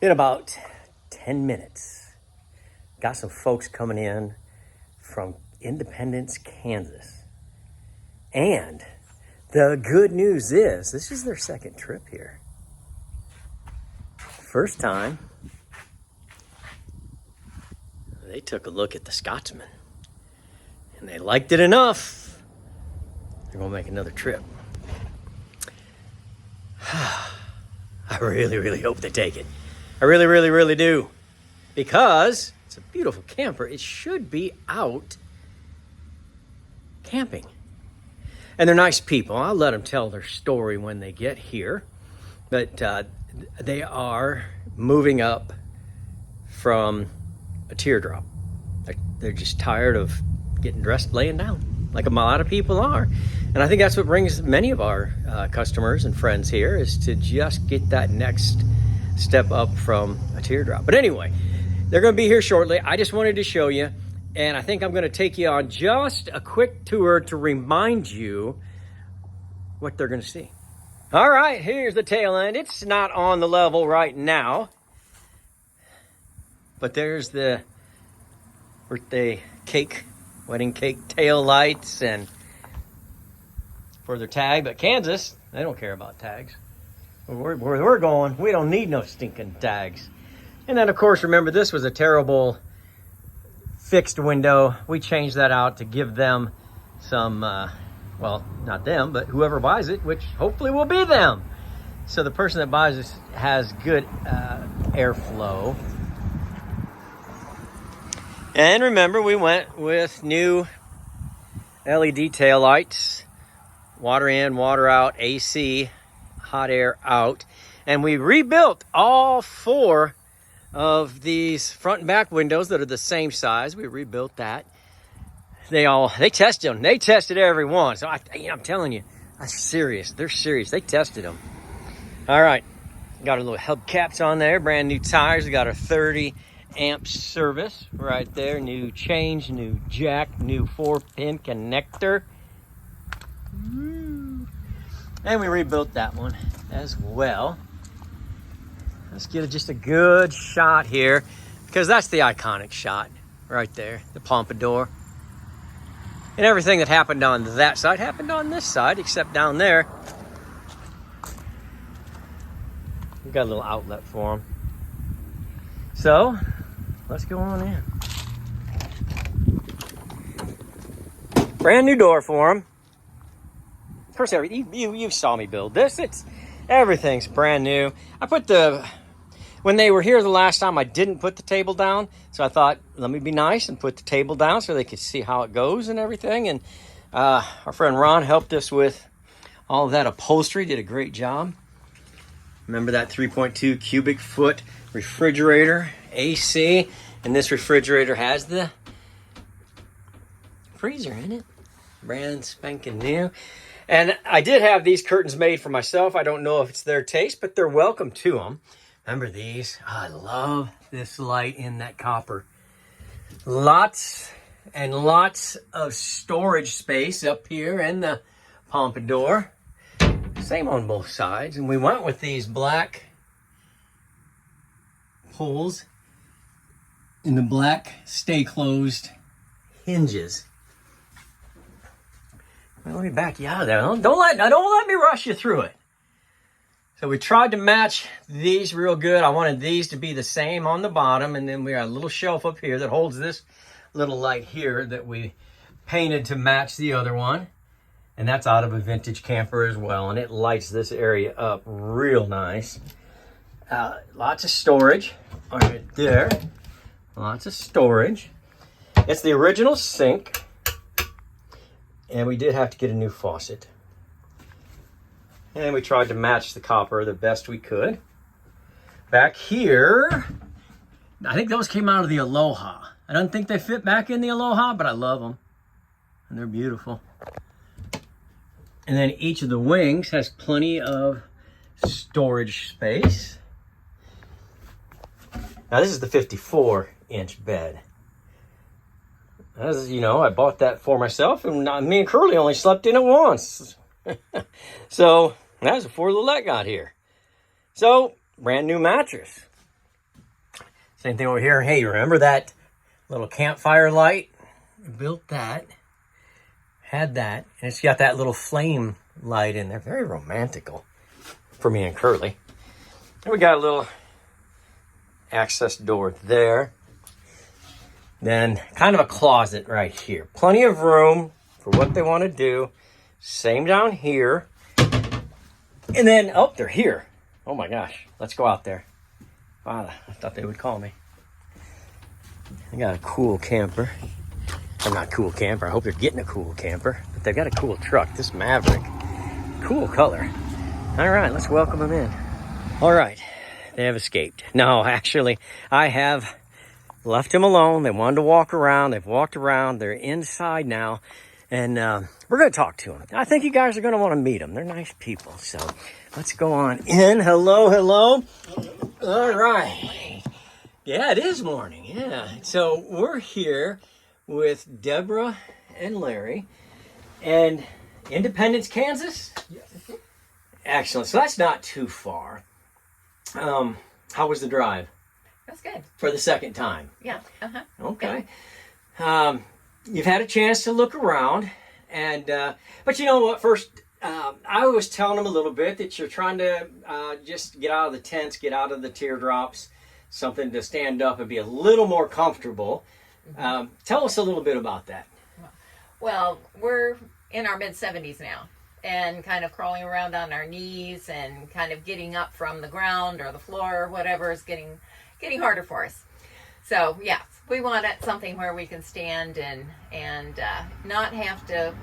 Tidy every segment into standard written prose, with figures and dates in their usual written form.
In about 10 minutes, got some folks coming in from Independence, Kansas. And the good news is, this is their second trip here. First time, they took a look at the Scotsman. And they liked it enough, they're gonna make another trip. I really hope they take it. I really do. Because it's a beautiful camper. It should be out camping. And they're nice people. I'll let them tell their story when they get here. But they are moving up from a teardrop. They're just tired of getting dressed laying down, like a lot of people are. And I think that's what brings many of our customers and friends here, is to just get that next step up from a teardrop. But anyway, they're going to be here shortly. I just wanted to show you, and I think I'm going to take you on just a quick tour to remind you what they're going to see. All right, here's the tail end. It's not on the level right now, but there's the birthday cake, wedding cake tail lights, and for their tag. But Kansas, they don't care about tags. Where we're going, we don't need no stinking tags. And then, of course, remember, this was a terrible fixed window. We changed that out to give them some, well, not them, but whoever buys it, which hopefully will be them. So the person that buys this has good airflow. And remember, we went with new LED tail lights, water in, water out, AC, hot air out. And we rebuilt all 4 of these front and back windows that are the same size. We rebuilt that. They tested them. They tested every one. So I'm telling you, I'm serious. They're serious. They tested them. All right. Got our little hubcaps on there. Brand new tires. We got our 30 amp service right there. New change, new jack, new 4-pin connector. And we rebuilt that one as well. Let's get just a good shot here, because that's the iconic shot right there, the pompadour. And everything that happened on that side happened on this side, except down there. We got a little outlet for them. So, let's go on in. Brand new door for them. Of course, you saw me build this. Everything's brand new. When they were here the last time, I didn't put the table down. So I thought, let me be nice and put the table down so they could see how it goes and everything. And our friend Ron helped us with all of that upholstery, did a great job. Remember that 3.2 cubic foot refrigerator, AC. And this refrigerator has the freezer in it. Brand spanking new. And I did have these curtains made for myself. I don't know if it's their taste, but they're welcome to them. Remember these? I love this light in that copper. Lots and lots of storage space up here in the pompadour. Same on both sides. And we went with these black holes in the black stay closed hinges. Let me back you out of there. Don't let me rush you through it. So we tried to match these real good. I wanted these to be the same on the bottom, and then we got a little shelf up here that holds this little light here that we painted to match the other one. And that's out of a vintage camper as well, and it lights this area up real nice. Lots of storage right there. Lots of storage. It's the original sink. And we did have to get a new faucet. And we tried to match the copper the best we could. Back here, I think those came out of the Aloha. I don't think they fit back in the Aloha, but I love them. And they're beautiful. And then each of the wings has plenty of storage space. Now this is the 54-inch bed. As you know, I bought that for myself, and me and Curly only slept in it once. So, that was before Lillette got here. So, brand new mattress. Same thing over here. Hey, remember that little campfire light? We built that. Had that. And it's got that little flame light in there. Very romantical for me and Curly. And we got a little access door there. Then kind of a closet right here. Plenty of room for what they want to do. Same down here. And then, oh, they're here. Oh my gosh. Let's go out there. Wow, I thought they would call me. They got a cool camper. I'm not cool camper. I hope they're getting a cool camper. But they've got a cool truck. This Maverick. Cool color. All right, let's welcome them in. All right, they have escaped. No, actually, I have left them alone. They wanted to walk around. They've walked around. They're inside now. And we're going to talk to them. I think you guys are going to want to meet them. They're nice people. So let's go on in. Hello, hello. All right. Yeah, it is morning. Yeah. So we're here with Deborah and Larry and Independence, Kansas. Yes. Excellent. So that's not too far. How was the drive? That's good. For the second time? Yeah. Uh-huh. Okay. You've had a chance to look around, and but you know what? First, I was telling them a little bit that you're trying to just get out of the tents, get out of the teardrops, something to stand up and be a little more comfortable. Tell us a little bit about that. Well, we're in our mid-70s now, and kind of crawling around on our knees and kind of getting up from the ground or the floor or whatever is getting harder for us. So, yes, we want something where we can stand and not have to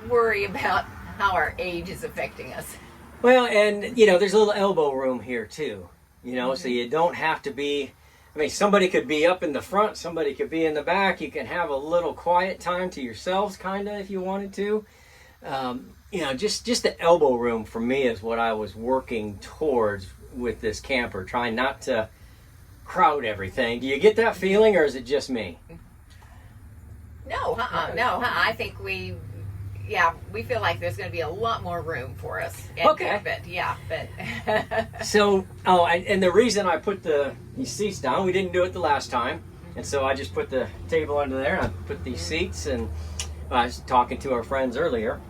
worry about how our age is affecting us. Well, and, you know, there's a little elbow room here, too. You know, so you don't have to be... I mean, somebody could be up in the front, somebody could be in the back. You can have a little quiet time to yourselves, kind of, if you wanted to. You know, just the elbow room for me is what I was working towards with this camper, trying not to crowd everything. Do you get that feeling, or is it just me? No, I think we feel like there's going to be a lot more room for us. Okay. But So, and the reason I put these seats down, we didn't do it the last time, and so I just put the table under there, and I put these seats, and I was talking to our friends earlier.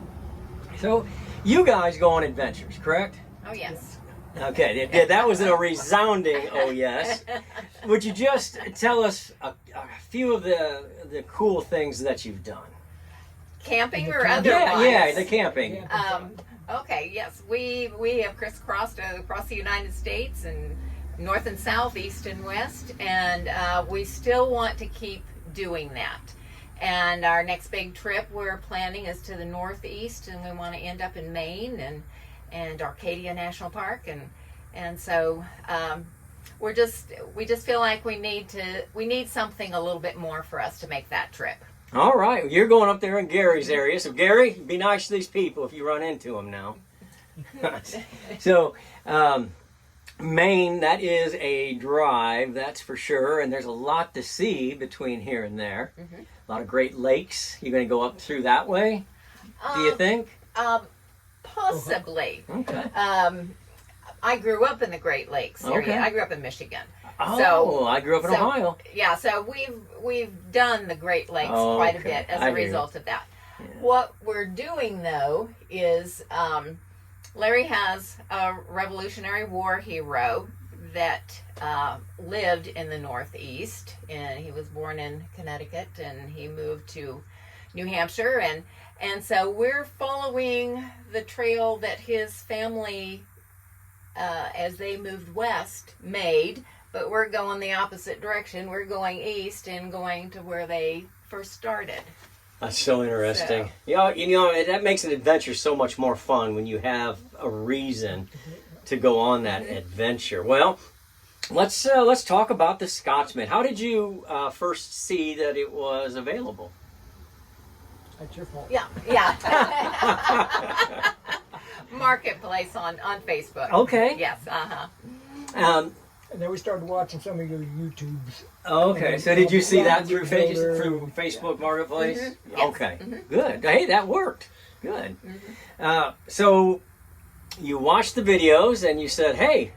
So, you guys go on adventures, correct? oh yes. Okay, yeah, that was a resounding oh yes. Would you just tell us a few of the cool things that you've done? Camping or otherwise? Yeah, the camping. Okay, yes, we have crisscrossed across the United States and north and south, east and west, and we still want to keep doing that. And our next big trip we're planning is to the northeast, and we want to end up in Maine and Arcadia National Park, and so we just feel like we need something a little bit more for us to make that trip. All right, you're going up there in Gary's area. So Gary, be nice to these people if you run into them now. So Maine, that is a drive, that's for sure, and there's a lot to see between here and there. Mm-hmm. A lot of Great Lakes. You're going to go up through that way, do you think? Possibly. Okay. I grew up in the Great Lakes area. Okay. I grew up in Michigan. Oh, so, I grew up in Ohio. Yeah, so we've done the Great Lakes quite a bit as a result of that. Yeah. What we're doing, though, is Larry has a Revolutionary War hero that lived in the Northeast, and he was born in Connecticut, and he moved to New Hampshire, and so we're following the trail that his family, as they moved west, made, but we're going the opposite direction. We're going east and going to where they first started. That's so interesting. So, you know, that makes an adventure so much more fun when you have a reason to go on that adventure. Well, let's talk about the Scotsman. How did you first see that it was available? That's your fault. Yeah. Marketplace on Facebook. Okay. Yes. And then we started watching some of your YouTubes. Okay, so did you see that through Facebook Marketplace? Mm-hmm. Yes. Okay, good. Hey, that worked. Good. So you watched the videos and you said, hey,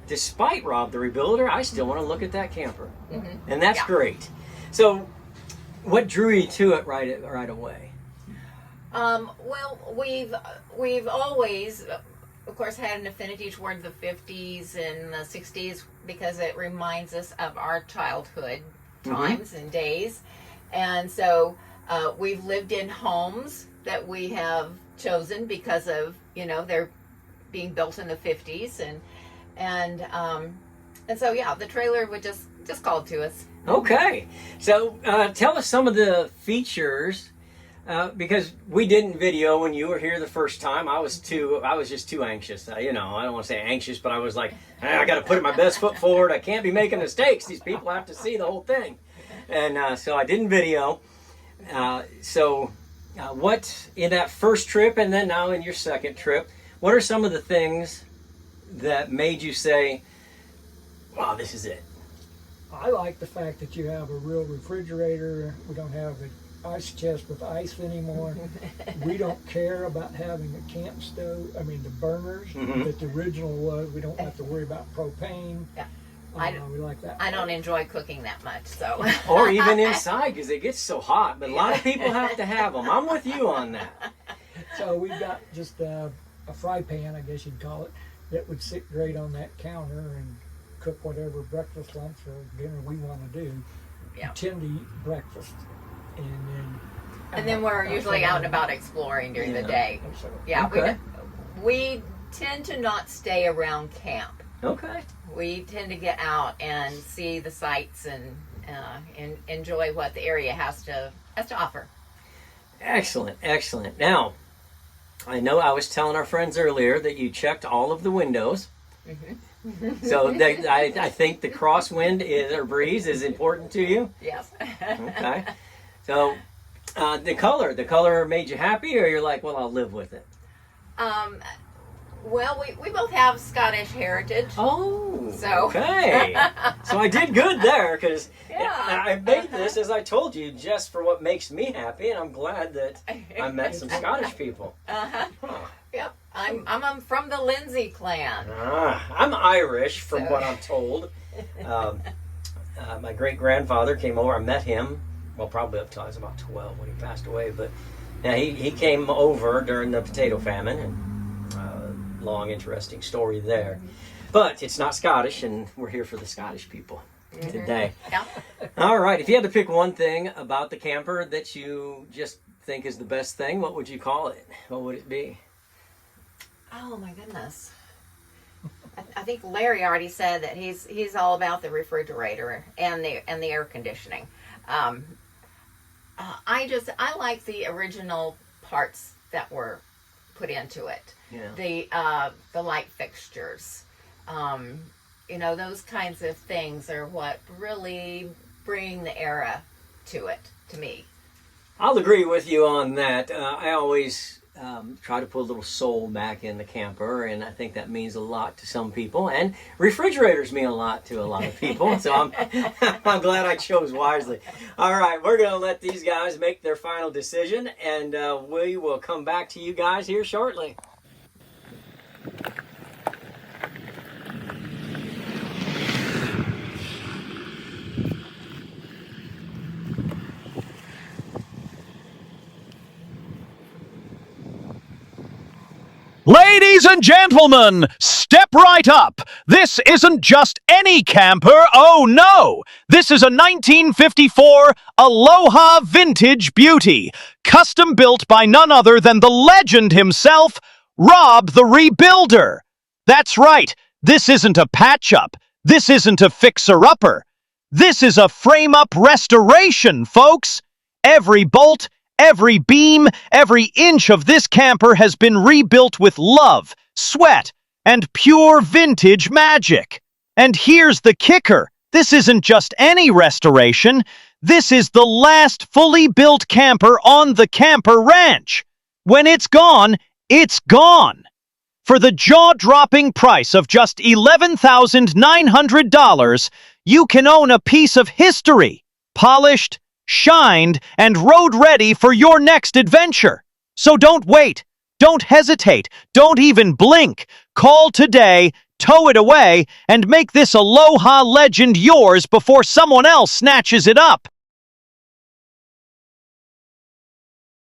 despite Rob the Rebuilder, I still want to look at that camper. Mm-hmm. And that's great. So what drew you to it right away? Well, we've always, of course, had an affinity toward the 50s and the 60s because it reminds us of our childhood times and days. And so we've lived in homes that we have chosen because of, they're being built in the 50s. And so, yeah, the trailer would just called to us. Okay. So tell us some of the features. Because we didn't video when you were here the first time. I was just too anxious. I don't want to say anxious, but I was like, I got to put my best foot forward. I can't be making mistakes. These people have to see the whole thing. And so I didn't video. What in that first trip and then now in your second trip, what are some of the things that made you say, wow, this is it? I like the fact that you have a real refrigerator. We don't have an ice chest with ice anymore. We don't care about having a camp stove. I mean, the burners that the original was. We don't have to worry about propane. Yeah. We like that. I don't enjoy cooking that much, so. Or even inside because it gets so hot. But a lot of people have to have them. I'm with you on that. So we've got just a fry pan, I guess you'd call it, that would sit great on that counter and cook whatever breakfast, lunch, or dinner we want to do. Yeah. We tend to eat breakfast. And then we're usually out and about exploring during the day. Yeah, okay. We tend to not stay around camp. Okay. We tend to get out and see the sights and enjoy what the area has to offer. Excellent, excellent. Now, I know I was telling our friends earlier that you checked all of the windows. So I think the crosswind or breeze is important to you. Yes. Okay. So the color made you happy, or you're like, well, I'll live with it? Well, we both have Scottish heritage. Oh, so. Okay. So I did good there because Yeah. I made this, as I told you, just for what makes me happy, and I'm glad that I met some Scottish people. Uh-huh. Huh. Yep. I'm from the Lindsay clan. I'm Irish, from what I'm told. My great-grandfather came over. I met him, well, probably up till I was about 12 when he passed away. But yeah, he came over during the potato famine, and long, interesting story there. But it's not Scottish, and we're here for the Scottish people today. Yeah. All right. If you had to pick one thing about the camper that you just think is the best thing, what would you call it? What would it be? Oh my goodness. I think Larry already said that he's all about the refrigerator and the air conditioning. I like the original parts that were put into it. Yeah. The light fixtures. Those kinds of things are what really bring the era to me. I'll agree with you on that. I always try to put a little soul back in the camper, and I think that means a lot to some people, and refrigerators mean a lot to a lot of people, so I'm glad I chose wisely. All right, we're going to let these guys make their final decision, and we will come back to you guys here shortly. Ladies and gentlemen, step right up. This isn't just any camper, oh no! This is a 1954 Aloha Vintage Beauty, custom built by none other than the legend himself, Rob the Rebuilder. That's right, this isn't a patch-up, this isn't a fixer-upper. This is a frame-up restoration, folks! Every bolt, every beam, every inch of this camper has been rebuilt with love, sweat, and pure vintage magic. And here's the kicker. This isn't just any restoration. This is the last fully built camper on the camper ranch. When it's gone, it's gone. For the jaw-dropping price of just $11,900, you can own a piece of history, polished, shined, and road ready for your next adventure. So don't wait. Don't hesitate. Don't even blink. Call today. Tow it away and make this Aloha legend yours before someone else snatches it up.